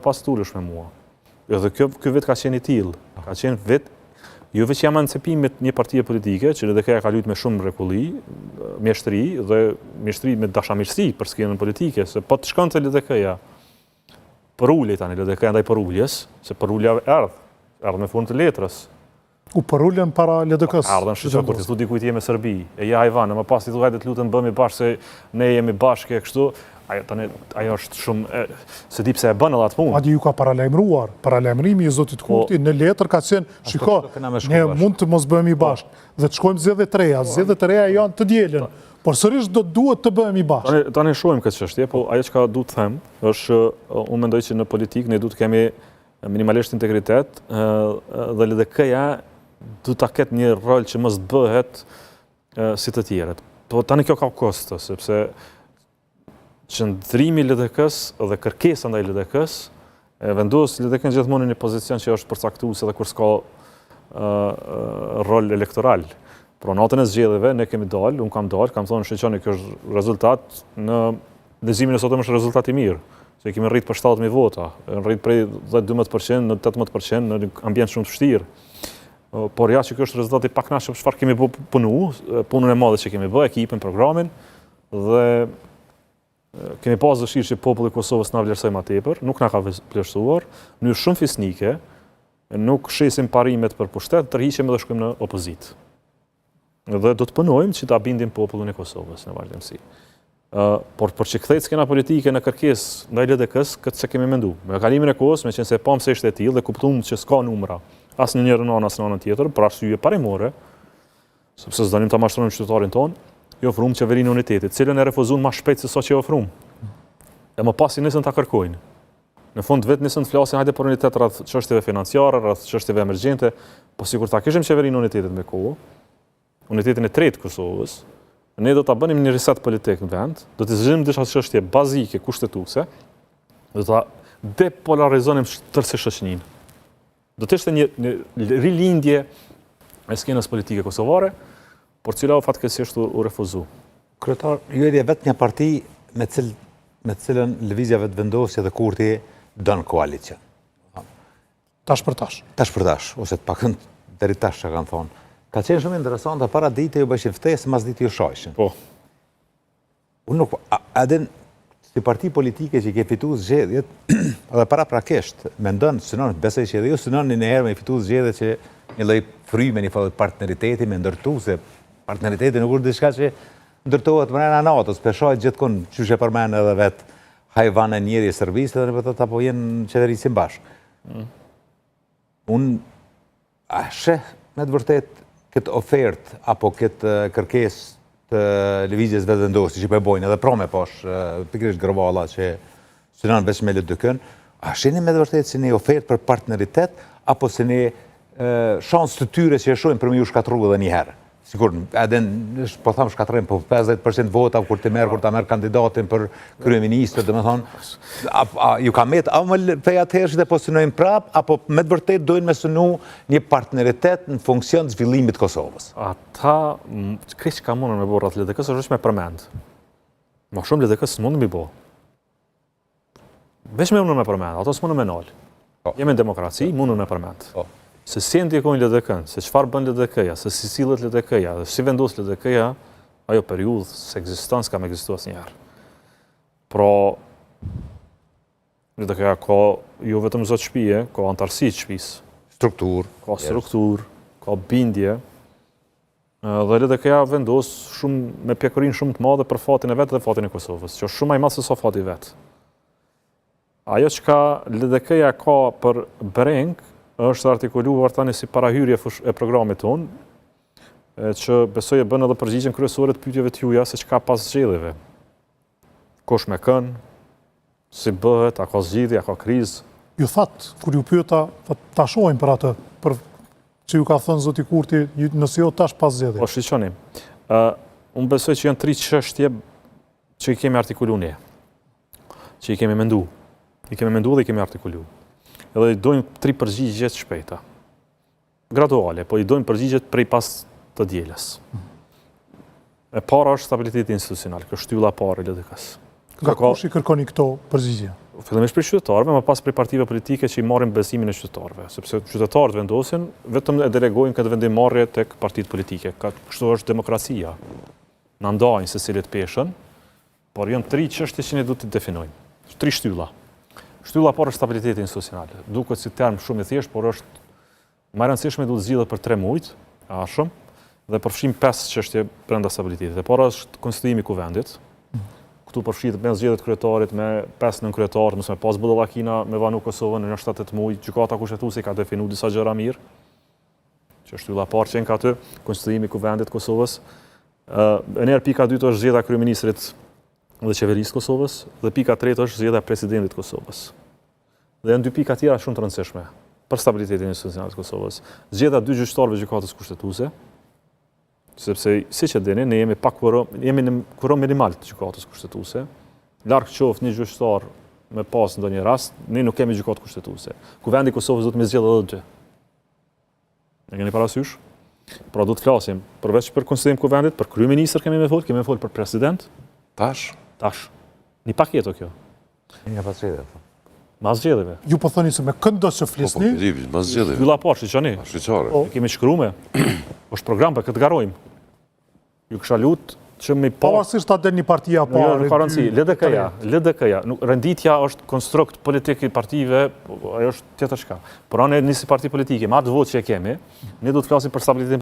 pas tulësh me mua. Edhe kjo vit ka qenë i tillë. Ka qenë vit jo veç jam ancepimit një partie politike, që LDK ka luajtur me shumë mrekulli, mjeshtri dhe mjeshtri me dashamirësi për skenën politike, se po të shkonte LDK-ja për ulje tani, LDK-ja ndaj për uljes, se për ulja erdh me fund të letrës. U për uljen para LDK-s. Ardhen shqyqa, kur të thu dikujt jemi Serbi, e ja Ivan, më pas i thu hajde të lutem bëmi bashkë se ne jemi bashkë e kështu. Ajo është shumë, se di pse e bën edhe atë punë. Adi ju ka paralajmëruar, paralajmërimi i Zotit Kurti në letër ka qenë, shiko, ne mund të mos bëhemi bashkë, dhe të shkojmë zgjedhjet e reja, zgjedhjet e reja janë të dielën, por sërish duhet të bëhemi bashkë. Tani shohim këtë çështje, po ajo çka duhet të them është, unë mendoj që në politikë ne duhet të kemi minimalisht integritet, dhe LDK-ja duhet ta ketë një rol që mos bëhet si të tjerët. Po tani kjo ka kosto, sepse qëndrimi LDK-s dhe kërkesa ndaj LDK-s vendos LDK-n gjithmonë në një pozicion që është përcaktues edhe kur s'ka rol elektoral. Por natën e zgjedhjeve ne kemi dalë, unë kam thonë shqeqoni kjo është rezultat në leximin e sotëm është rezultat i mirë. Se kemi rrit për 70.000 vota, rrit prej 12% në 18% në një ambient shumë të vështirë. Por ja që kjo është rezultati pak nashëm çfarë kemi punu, punën e madhe që kemi bë, ekipin, programin dhe kemi pas dëshirë që populli i Kosovës na vlerësoj më tepër, nuk na ka vlerësuar, në mënyrë shumë fisnike, nuk shesim parimet për pushtet, tërhiqem edhe shkojmë në opozitë. Dhe do të punojmë që ta bindim popullin e Kosovës në vazhdimsi. Por për që kthejt skena politike në kërkesë ndaj LDK-s, këtë se kemi mendu. Me kalimin e kohës, me qenë se pam se ishte e tillë dhe kuptuam që s'ka numra, as në njërin anë as në anën tjetër, për arsye parimore, sepse s'danim ta mashtrojmë qytetarin tonë, i ofrum qeverinë unitetit, cilën e refuzun ma shpejt se sa që i ofrum. E më pasi nisën ta kërkojnë. Në fund vetë nisën të flasin hajde për unitet rreth çështjeve financiare, rreth çështjeve emergjente, po sikur ta kishim qeverinë unitetit me kohë, unitetin e tretë Kosovës, ne do ta bënim një reset politik në vend, do të zgjidhim disa çështje bazike kushtetuese, do ta depolarizonim tërësisht shoqërinë. Do të ishte një rilindje e skenës politike kosovare, por cila u fatkeqësisht u refuzu. Kryetar, ju jeni vetë një parti me cilën lëvizja vetëvendosje dhe Kurti don koalicion. Tash për tash. Tash për tash, ose të pakën deri tash që kanë thonë. Ka qenë shumë interesante, para dite ju bëshin ftesë, mas dite ju shojshin. Po. Unë nuk, adin, si parti politike që ke fitu zgjedhjet, edhe para prakisht, mendon, synon, besoj që edhe ju synon një herë me fitu zgjedhjet që një lloj fryme, një lloj partneriteti me ndërtu, se partneriteti nuk është diçka që ndërtohet brenda NATO-s, peshohet gjithkund, qyshe përmen edhe vetë hajvan e njeri e servisit, dhe në përtot apo jenë në qeverisin bashkë. Unë sheh me të vërtet këtë ofert apo këtë kërkes të lëvizjes vetëvendosje që po e bojnë, edhe prome posh, pikërisht Grovalla që synon veç me LDK-n, a shihni me të vërtet si një ofert për partneritet apo si një shansë të tyre që e shojnë për me ju shkatru edhe një herë. Sigur, edhe po thamë shkatrojnë, po 50% vota kur ta merë kandidatin për kryeministër, dhe me thonë, ju ka met, a më pej atëherë që dhe po synojnë prap, apo me të vërtet dojnë me synu një partneritet në funksion të zhvillimit të Kosovës? Ata, kreç ka mundën me bo rreth LDK-s është me përmend. Ma shumë LDK-s mundën me bo. Veç me mundën me përmend, ato s'mundën me nalë. Jemi në demokraci, mundën me përmend. Se si ndjekojnë LDK-n, se çfarë bën LDK-ja, se si sillet LDK-ja, dhe si vendos LDK-ja, ajo periudhë se ekziston s'ka më ekzistuar asnjëherë. Pra, LDK-ja ka jo vetëm zot shtëpie, ka antarësi të shtëpisë, strukturë, ka bindje, dhe LDK-ja vendos shumë me pjekurinë shumë të madhe për fatin e vet dhe fatin e Kosovës, që është shumë më i madh se sa fati vet. Ajo çka LDK-ja ka për breng është artikuluar tani si parahyrje e programit tonë, që besoj e bën edhe përgjigjen kryesore të pyetjeve të juaja se çka pas zgjedhjeve. Kush me kën, si bëhet, a ka zgjidhje, a ka krizë. Ju thatë, kur ju pyeta, ta shohim për atë, për që ju ka thënë zoti Kurti, nëse jo tash pas zgjedhjeve. Po shiqoni. Unë besoj që janë 3 çështje që i kemi artikuluar ne. Që i kemi mendu. I kemi mendu dhe i kemi artikuluar. Edhe i dojmë 3 përgjigje të shpejta. Graduale, po i dojmë përgjigjet prej pas të dielës. E para është stabiliteti institucional, kjo shtylla e parë e LDK-s. Nga kush i kërkoni këto përgjigje? fillimisht për qytetarëve, më pas për partive politike që i marrin besimin e qytetarëve, sepse qytetarët vendosin, vetëm e delegojnë këtë vendimmarrje tek partitë politike. Kështu është demokracia. Na ndajnë se cilit peshën, por janë 3 çështje që ne duhet të definojmë. 3 shtylla. Shtylla parë është stabiliteti institucional. Duket si term shumë i thjeshtë, por është më e rëndësishme duhet zgjidhet për 3 muaj, ashëm, dhe përfshim 5 çështje brenda stabilitetit. E para është konstituimi i kuvendit. Këtu përfshihet me zgjedhjet kryetarit, me 5 nënkryetarë, mos me pas bullallakina me vanu Kosovën në 7-8 muaj. Gjykata kushtetuese ka definuar disa gjëra mirë. Që është shtylla parë që ka aty, konstituimi i kuvendit të Kosovës. Njëherë pika 2 është zgjedhja e kryeministrit dhe qeverisë Kosovës, dhe pika 3 është zgjedhja e presidentit Kosovës. Dhe janë 2 pika tjera shumë të rëndësishme për stabilitetin institucional të Kosovës. Zgjedhja 2 gjyqtarëve të gjykatës kushtetuese, sepse siç e dini, ne jemi pa kvorum, jemi në kvorum minimal të gjykatës kushtetuese. Larg qoftë një gjyqtar me pas ndonjë rast, ne nuk kemi gjykatë kushtetuese. Kuvendi i Kosovës do të më zgjidhë edhe 2. E keni parasysh? Pra do të flasim përveç për konstituim kuvendit, për kryeministër kemi me fol për president. Tash? Një paketo kjo. Nga pas zgjedhjeve. Mas zgjedhjeve. Ju po thoni se me këndo që flisni? Mas zgjedhjeve. Shtylla parë, shiqoni. Shqyqare. E kemi shkrume. është program për këtë garojmë. Ju kësha lutë që me pa... Pavarësisht ta del një partia parë. Jo, nuk ka rëndësi. LDK-ja. Rënditja është konstrukt politik i partive, ajo është tjetër shka. Por anë nisi parti politike, me atë votë që e kemi, ne do të flasim për stabilitetin